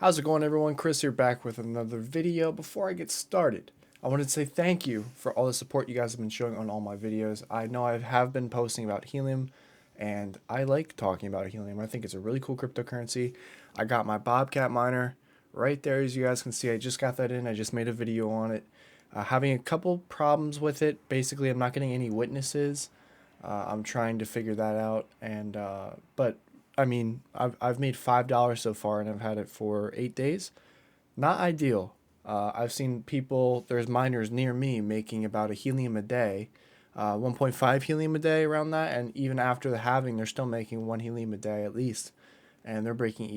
How's it going, everyone? Chris here, back with another video. Before I get started, I wanted to say thank you for all the support you guys have been showing on all my videos. I know I have been posting about Helium, and I like talking about Helium. I think it's a really cool cryptocurrency. I got my Bobcat miner right there, as you guys can see. I just got that in. I just made a video on it. Having a couple problems with it. Basically, I'm not getting any witnesses. I'm trying to figure that out, and but I mean, I've made $5 so far, and I've had it for 8 days. Not ideal. I've seen people. There's miners near me making about a helium a day, 1.5 helium a day around that, and even after the halving, they're still making 1 helium a day at least, and they're breaking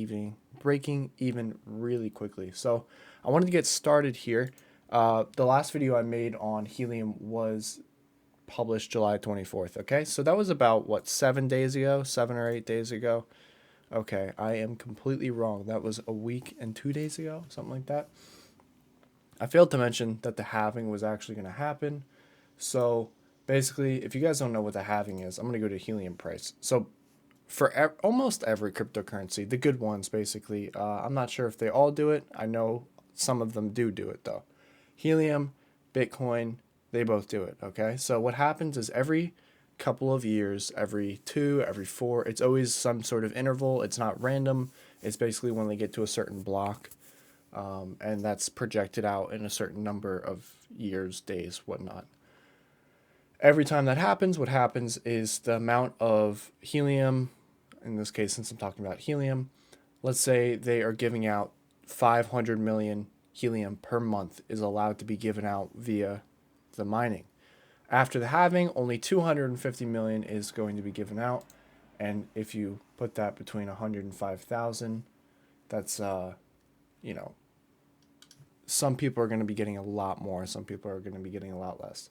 even really quickly. So I wanted to get started here. The last video I made on helium was published July 24th. Okay, so that was about what, 7 days ago, 7 or 8 days ago. Okay, I am completely wrong. That was a week and 2 days ago, something like that. I failed to mention that the halving was actually going to happen. So basically, if you guys don't know what the halving is, I'm going to go to helium price. So for almost every cryptocurrency, the good ones basically, I'm not sure if they all do it. I know some of them do it though. Helium, Bitcoin, they both do it. Okay, so what happens is every couple of years, every 2, every 4, it's always some sort of interval. It's not random. It's basically when they get to a certain block, and that's projected out in a certain number of years, days, whatnot. Every time that happens, what happens is the amount of helium, in this case, since I'm talking about helium, let's say they are giving out 500 million helium per month is allowed to be given out via the mining. After the halving, only 250 million is going to be given out, and if you put that between 105,000, that's you know, some people are going to be getting a lot more, some people are going to be getting a lot less.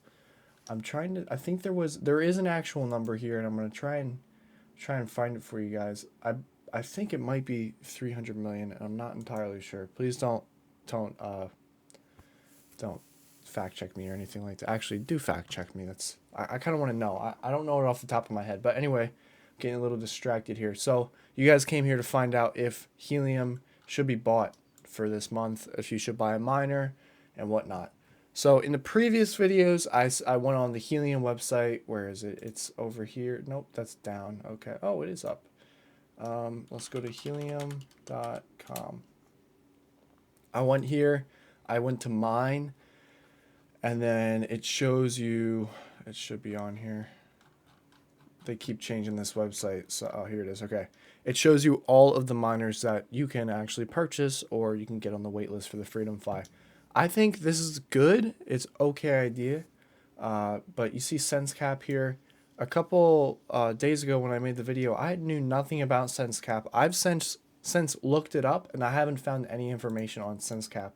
I'm trying to. I think there is an actual number here, and I'm going to try and find it for you guys. I think it might be 300 million. And I'm not entirely sure. Please don't don't fact check me or anything like that. Actually, do fact check me. I kind of want to know. I don't know it off the top of my head, but anyway, getting a little distracted here. So you guys came here to find out if helium should be bought for this month, if you should buy a miner and whatnot. So in the previous videos, I went on the Helium website. Where is it? It's over here. Nope, that's down. Okay. Oh, it is up. Let's go to helium.com. I went here. I went to mine, and then it shows you. It should be on here. They keep changing this website. So, oh, here it is. Okay. It shows you all of the miners that you can actually purchase, or you can get on the wait list for the Freedom Fly. I think this is good. It's okay idea. But you see SenseCap here. A couple days ago when I made the video, I knew nothing about SenseCap. I've since looked it up, and I haven't found any information on SenseCap.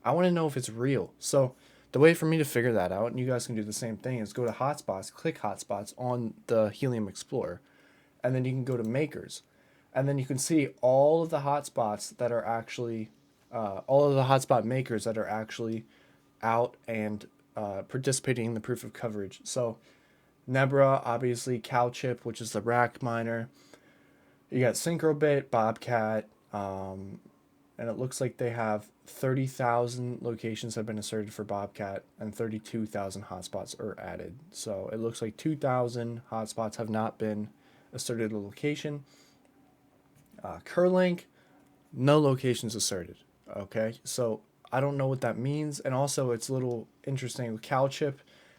I want to know if it's real. So the way for me to figure that out, and you guys can do the same thing, is go to hotspots, click hotspots on the Helium Explorer, and then you can go to makers. And then you can see all of the hotspots that are actually all of the hotspot makers that are actually out and participating in the proof of coverage. So Nebra, obviously, CalChip, which is the rack miner. You got Syncrobit, Bobcat, and it looks like they have 30,000 locations have been asserted for Bobcat, and 32,000 hotspots are added. So it looks like 2,000 hotspots have not been asserted a location. Curlink, no locations asserted. Okay, so I don't know what that means, and also it's a little interesting with CalChip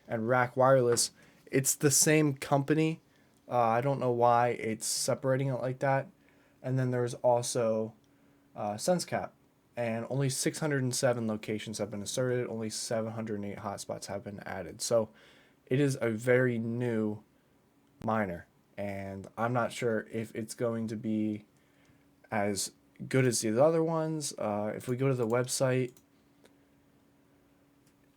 and Rack Wireless. It's the same company. I don't know why it's separating it like that. And then there's also SenseCap, and only 607 locations have been asserted. Only 708 hotspots have been added. So it is a very new miner, and I'm not sure if it's going to be as good as the other ones. If we go to the website,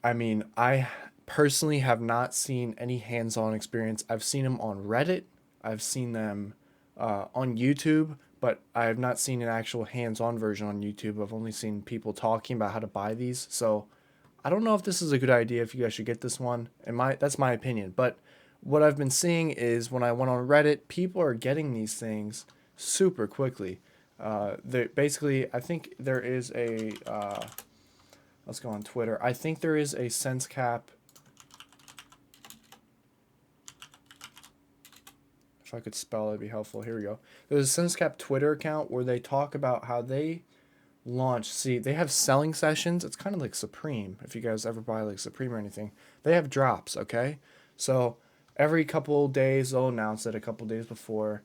I mean, I personally have not seen any hands-on experience. I've seen them on Reddit. I've seen them on YouTube, but I have not seen an actual hands-on version on YouTube. I've only seen people talking about how to buy these. So I don't know if this is a good idea, if you guys should get this one. That's my opinion. But what I've been seeing is when I went on Reddit, people are getting these things super quickly. Basically, I think there is a, let's go on Twitter. I think there is a sense cap. If I could spell, it'd be helpful. Here we go. There's a sense cap Twitter account where they talk about how they launch. See, they have selling sessions. It's kind of like Supreme. If you guys ever buy like Supreme or anything, they have drops. Okay, so every couple days they'll announce it. A couple days before,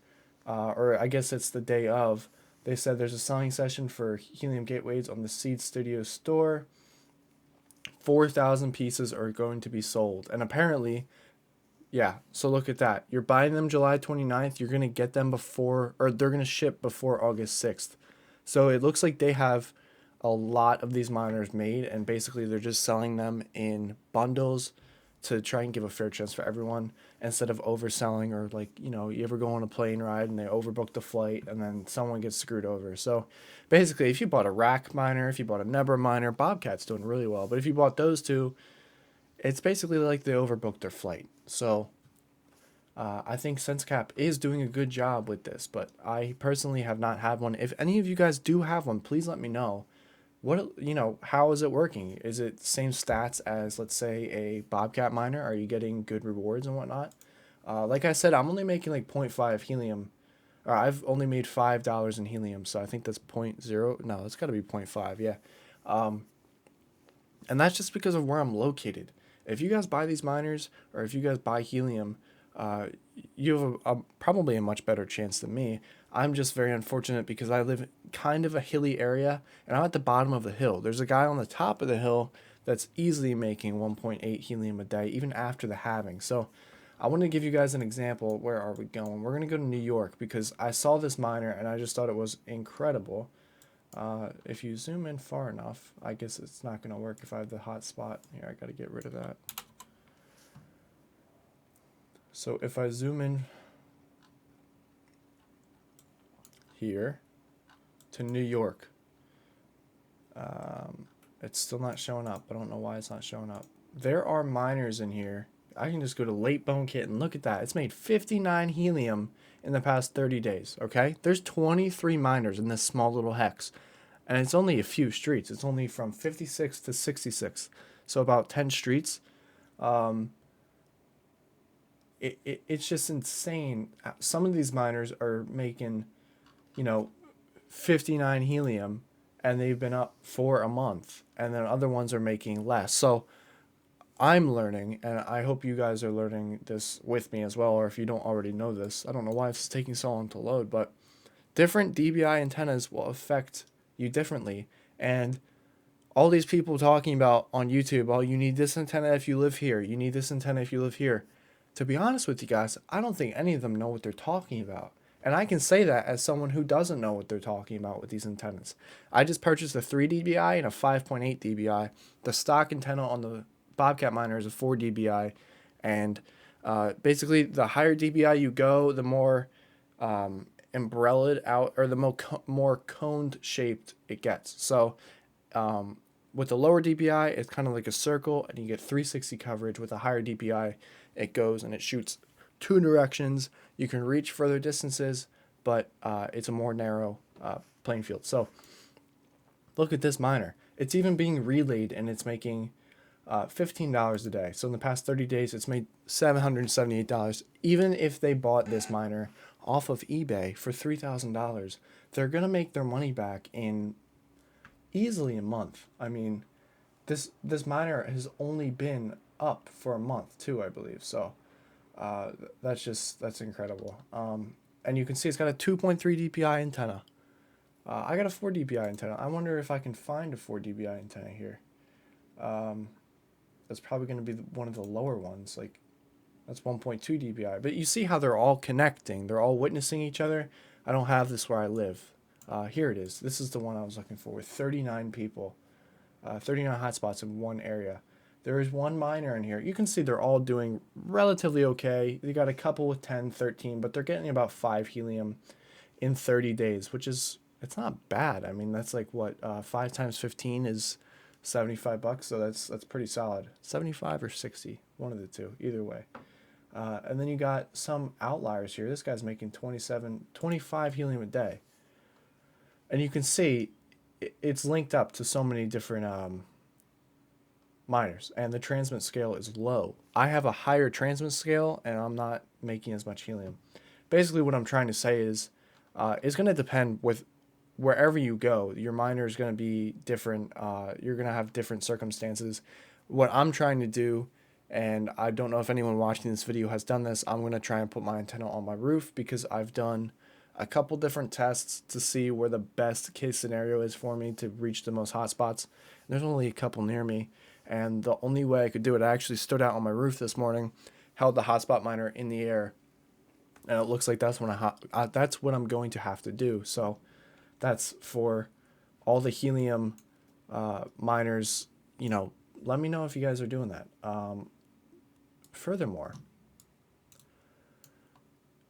or I guess it's the day of. They said there's a selling session for Helium gateways on the Seed Studio store. 4,000 pieces are going to be sold, and apparently, yeah. So look at that. You're buying them July 29th. You're gonna get them before, or they're gonna ship before August 6th. So it looks like they have a lot of these miners made, and basically they're just selling them in bundles to try and give a fair chance for everyone instead of overselling, or like, you ever go on a plane ride and they overbook the flight and then someone gets screwed over. So basically, if you bought a rack miner, if you bought a Nebra miner, Bobcat's doing really well. But if you bought those two, it's basically like they overbooked their flight. So I think SenseCap is doing a good job with this, but I personally have not had one. If any of you guys do have one, please let me know. How is it working? Is it same stats as, let's say, a Bobcat miner? Are you getting good rewards and whatnot? Like I said, I'm only making like 0.5 helium. Or I've only made $5 in helium, so I think that's 0.0. No, it's got to be 0.5, yeah. And that's just because of where I'm located. If you guys buy these miners, or if you guys buy helium, you have probably a much better chance than me. I'm just very unfortunate because I live kind of a hilly area, and I'm at the bottom of the hill. There's a guy on the top of the hill that's easily making 1.8 helium a day, even after the halving. So I want to give you guys an example. Where are we going? We're going to go to New York because I saw this miner, and I just thought it was incredible. If you zoom in far enough, I guess it's not going to work if I have the hot spot. Here, I got to get rid of that. So if I zoom in here to New York, it's still not showing up. I don't know why it's not showing up. There are miners in here. I can just go to Late Bone Kit and look at that. It's made 59 helium in the past 30 days, okay? There's 23 miners in this small little hex, and it's only a few streets. It's only from 56 to 66, so about 10 streets. It's just insane. Some of these miners are making, 59 helium, and they've been up for a month, and then other ones are making less. So I'm learning, and I hope you guys are learning this with me as well, or if you don't already know this. I don't know why it's taking so long to load, but different DBI antennas will affect you differently. And all these people talking about on YouTube, oh, you need this antenna if you live here, you need this antenna if you live here. To be honest with you guys, I don't think any of them know what they're talking about. And I can say that as someone who doesn't know what they're talking about with these antennas. I just purchased a 3 dBi and a 5.8 dBi. The stock antenna on the Bobcat miner is a 4 dBi. And basically, the higher dBi you go, the more umbrellaed out, or the more coned shaped it gets. So with the lower dBi, it's kind of like a circle, and you get 360 coverage. With a higher dBi, it goes and it shoots two directions. You can reach further distances, but it's a more narrow playing field. So look at this miner. It's even being relayed, and it's making $15 a day. So in the past 30 days, it's made $778. Even if they bought this miner off of eBay for $3,000, they're going to make their money back in easily a month. I mean, this miner has only been up for a month too, I believe. So that's incredible. And you can see it's got a 2.3 dpi antenna. I got a 4 dpi antenna. I wonder if I can find a 4 dpi antenna here. That's probably going to be one of the lower ones. Like, that's 1.2 dpi. But you see how they're all connecting. They're all witnessing each other. I don't have this where I live. Here it is. This is the one I was looking for, with 39 people, 39 hotspots in one area. There is one miner in here. You can see they're all doing relatively okay. They got a couple with 10, 13, but they're getting about 5 helium in 30 days, which is, it's not bad. I mean, that's like what, 5 times 15 is $75, so that's pretty solid. 75 or 60, one of the two, either way. And then you got some outliers here. This guy's making 25 helium a day. And you can see it's linked up to so many different miners, and the transmit scale is low. I have a higher transmit scale, and I'm not making as much helium. Basically, what I'm trying to say is, it's going to depend with wherever you go. Your miner is going to be different. You're going to have different circumstances. What I'm trying to do, and I don't know if anyone watching this video has done this, I'm going to try and put my antenna on my roof because I've done a couple different tests to see where the best case scenario is for me to reach the most hotspots. There's only a couple near me, and the only way I could do it, I actually stood out on my roof this morning, held the hotspot miner in the air, and it looks like that's that's what I'm going to have to do. So that's for all the helium miners. Let me know if you guys are doing that. Furthermore,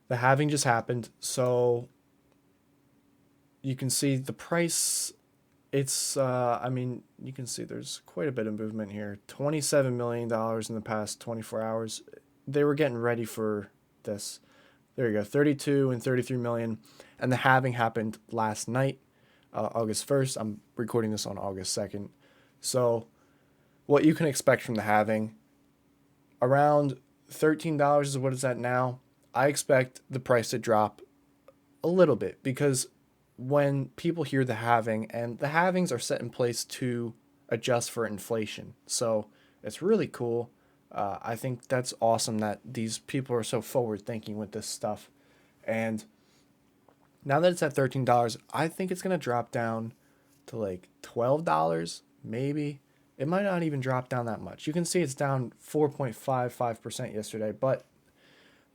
the halving just happened, so you can see the price. It's I mean, you can see there's quite a bit of movement here. $27 million in the past 24 hours. They were getting ready for this. There you go, 32 and 33 million. And the halving happened last night, August 1st. I'm recording this on August 2nd. So what you can expect from the halving, around $13 is what it's at now. I expect the price to drop a little bit because when people hear the halving, and the halvings are set in place to adjust for inflation. So it's really cool. I think that's awesome that these people are so forward thinking with this stuff. And now that it's at $13, I think it's going to drop down to like $12, maybe. It might not even drop down that much. You can see it's down 4.55% yesterday. But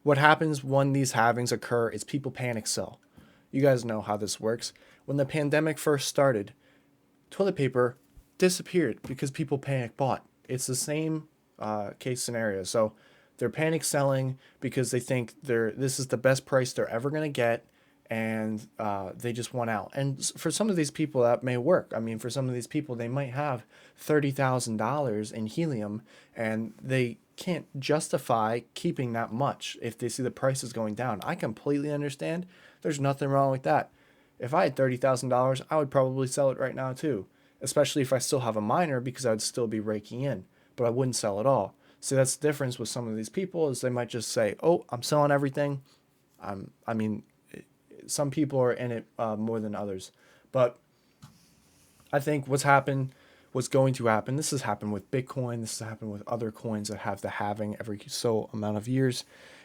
what happens when these halvings occur is people panic sell. You guys know how this works. When the pandemic first started, toilet paper disappeared because people panic bought. It's the same case scenario. So they're panic selling because they think this is the best price they're ever going to get, and they just want out. And for some of these people, that may work. I mean, for some of these people, they might have $30,000 in helium, and they can't justify keeping that much if they see the prices going down. I completely understand. There's nothing wrong with that. If I had $30,000, I would probably sell it right now too, especially if I still have a miner, because I'd still be raking in, but I wouldn't sell it all. So that's the difference with some of these people, is they might just say, oh, I'm selling everything. I mean, some people are in it more than others. But I think what's going to happen, this has happened with Bitcoin, this has happened with other coins that have the halving every so amount of years,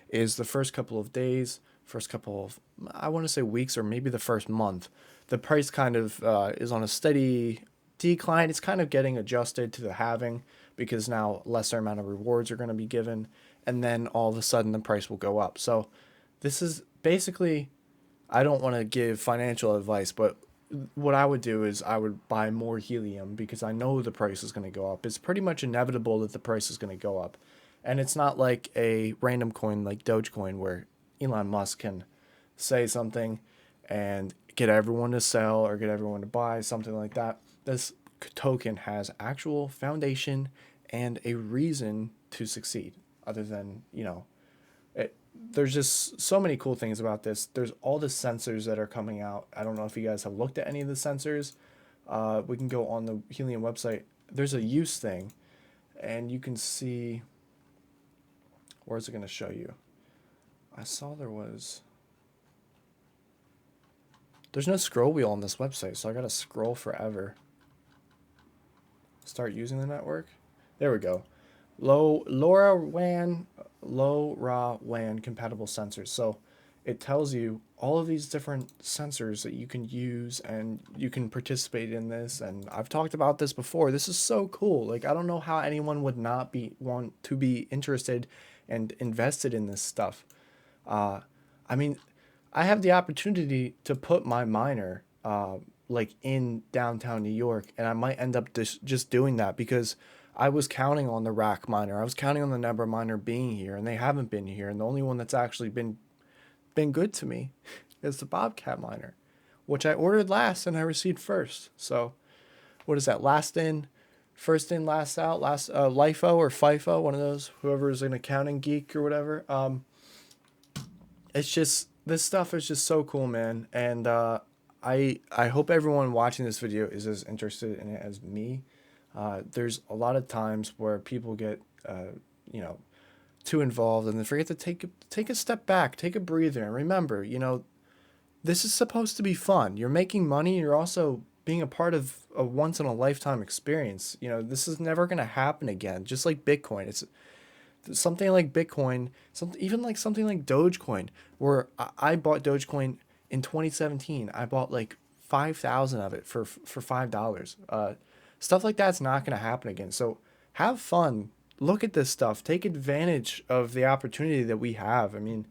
is the first couple of days, first couple of, I want to say weeks, or maybe the first month, the price kind of is on a steady decline. It's kind of getting adjusted to the halving because now lesser amount of rewards are going to be given, and then all of a sudden the price will go up. So this is basically, I don't want to give financial advice, but what I would do is I would buy more helium because I know the price is going to go up. It's pretty much inevitable that the price is going to go up. And it's not like a random coin like Dogecoin where Elon Musk can say something and get everyone to sell or get everyone to buy, something like that. This token has actual foundation and a reason to succeed, other than, there's just so many cool things about this. There's all the sensors that are coming out. I don't know if you guys have looked at any of the sensors. We can go on the Helium website. There's a use thing, and you can see, where is it going to show you? I saw there's no scroll wheel on this website, so I got to scroll forever. Start using the network. There we go. LoRaWAN compatible sensors. So it tells you all of these different sensors that you can use, and you can participate in this. And I've talked about this before. This is so cool. Like, I don't know how anyone would not want to be interested and invested in this stuff. I mean, I have the opportunity to put my miner like in downtown New York, and I might end up just doing that because I was counting on the rack miner. I was counting on the Nebra miner being here, and they haven't been here. And the only one that's actually been good to me is the Bobcat miner, which I ordered last and I received first. So what is that? First in, last out, LIFO or FIFO, one of those, whoever is an accounting geek or whatever. It's just, this stuff is just so cool, man. And I hope everyone watching this video is as interested in it as me. There's a lot of times where people get you know, too involved and they forget to take a step back, take a breather, and remember, this is supposed to be fun. You're making money. You're also being a part of a once in a lifetime experience. This is never going to happen again. Just like Bitcoin, it's something like Bitcoin, even like something like Dogecoin, where I bought Dogecoin in 2017. I bought like 5,000 of it for $5. Stuff like that's not going to happen again. So have fun. Look at this stuff. Take advantage of the opportunity that we have. I mean,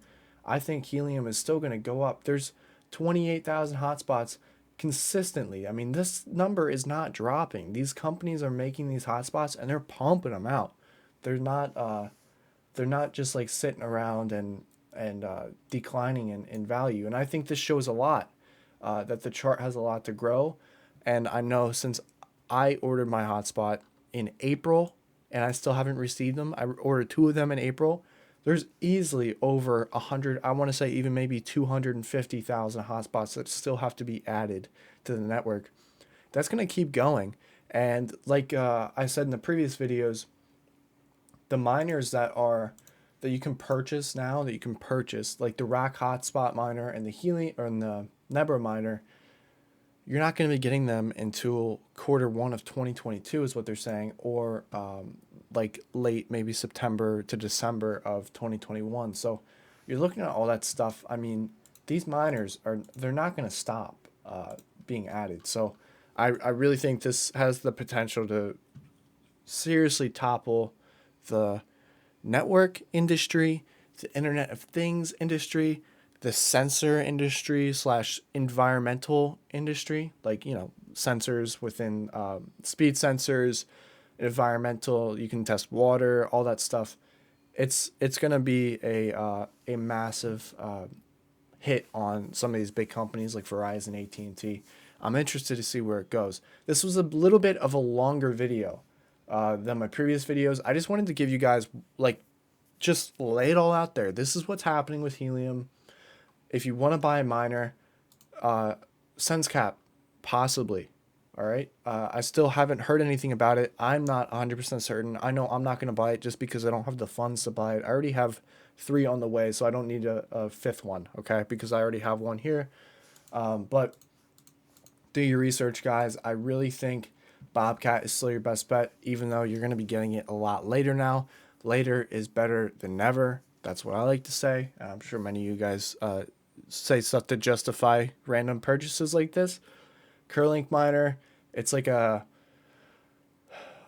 I think Helium is still going to go up. There's 28,000 hotspots consistently. I mean, this number is not dropping. These companies are making these hotspots and they're pumping them out. They're not they're not just like sitting around and declining in value. And I think this shows a lot, that the chart has a lot to grow. And I know since I ordered my hotspot in April and I still haven't received them, I ordered 2 of them in April. There's easily over 100, I want to say even maybe 250,000 hotspots that still have to be added to the network. That's going to keep going. And like I said in the previous videos, the miners that you can purchase now, like the Rack hotspot miner and the Helium or the Nebra miner, you're not going to be getting them until Q1 of 2022 is what they're saying, or like late, maybe September to December of 2021. So you're looking at all that stuff. I mean, these miners they're not going to stop being added. So I really think this has the potential to seriously topple the network industry, the Internet of Things industry, the sensor industry slash environmental industry, like, sensors within speed sensors, environmental, you can test water, all that stuff. It's going to be a massive hit on some of these big companies like Verizon, AT&T. I'm interested to see where it goes. This was a little bit of a longer video than my previous videos. I just wanted to give you guys, like, just lay it all out there. This is what's happening with Helium. If you want to buy a miner, SenseCap, possibly. All right. I still haven't heard anything about it. I'm not 100% certain. I know I'm not going to buy it just because I don't have the funds to buy it. I already have 3 on the way, so I don't need a 5th one. Okay, because I already have one here. But do your research, guys. I really think Bobcat is still your best bet, even though you're going to be getting it a lot later now. Later is better than never. That's what I like to say. I'm sure many of you guys say stuff to justify random purchases like this. Curlink miner, it's like a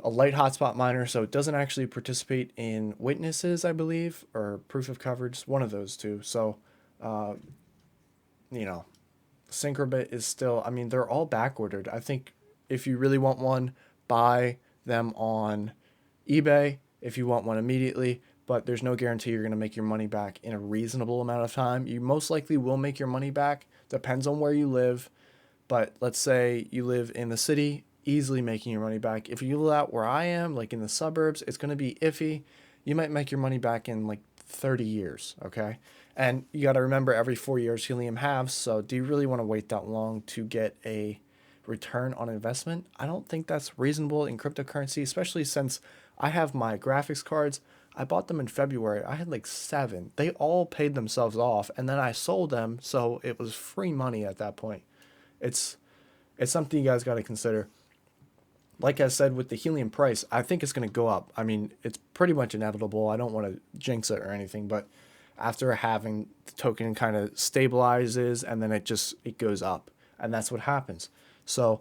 light hotspot miner, so it doesn't actually participate in witnesses, I believe, or proof of coverage, one of those two. So, Syncrobit is still, I mean, they're all back ordered. I think if you really want one, buy them on eBay if you want one immediately, but there's no guarantee you're going to make your money back in a reasonable amount of time. You most likely will make your money back, depends on where you live. But let's say you live in the city, easily making your money back. If you live out where I am, like in the suburbs, it's going to be iffy. You might make your money back in like 30 years, okay? And you got to remember every 4 years Helium halves, so do you really want to wait that long to get a return on investment? I don't think that's reasonable in cryptocurrency, especially since I have my graphics cards. I bought them in February. I had like 7. They all paid themselves off, and then I sold them, so it was free money at that point. It's something you guys got to consider. Like I said, with the Helium price, I think it's going to go up. I mean, it's pretty much inevitable. I don't want to jinx it or anything, but after halving, the token kind of stabilizes and then it goes up, and that's what happens. So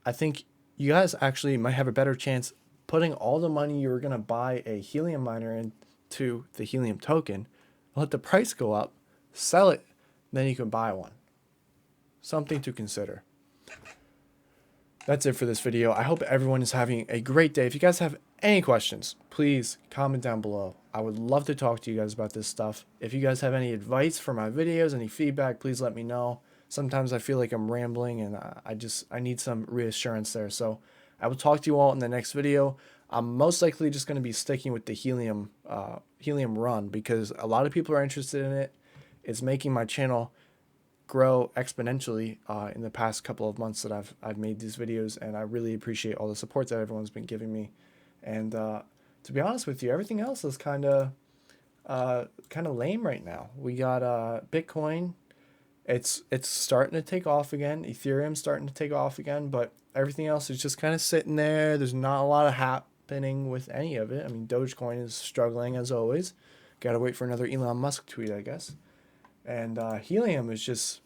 I think you guys actually might have a better chance putting all the money you were going to buy a Helium miner into the Helium token, let the price go up, sell it, then you can buy one. Something to consider. That's it for this video. I hope everyone is having a great day. If you guys have any questions, please comment down below. I would love to talk to you guys about this stuff. If you guys have any advice for my videos, any feedback, please let me know. Sometimes I feel like I'm rambling and I need some reassurance there. So I will talk to you all in the next video. I'm most likely just going to be sticking with the Helium run because a lot of people are interested in it. It's making my channel grow exponentially in the past couple of months that I've made these videos, and I really appreciate all the support that everyone's been giving me. And to be honest with you, everything else is kind of lame right now. We got Bitcoin. It's starting to take off again. Ethereum's starting to take off again, but everything else is just kind of sitting there. There's not a lot of happening with any of it. I mean, Dogecoin is struggling as always. Got to wait for another Elon Musk tweet, I guess. And Helium is just,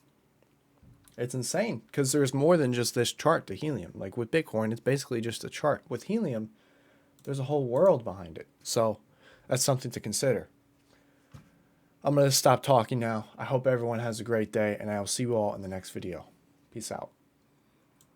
it's insane because there's more than just this chart to Helium. Like with Bitcoin, it's basically just a chart. With Helium, there's a whole world behind it. So that's something to consider. I'm going to stop talking now. I hope everyone has a great day, and I will see you all in the next video. Peace out.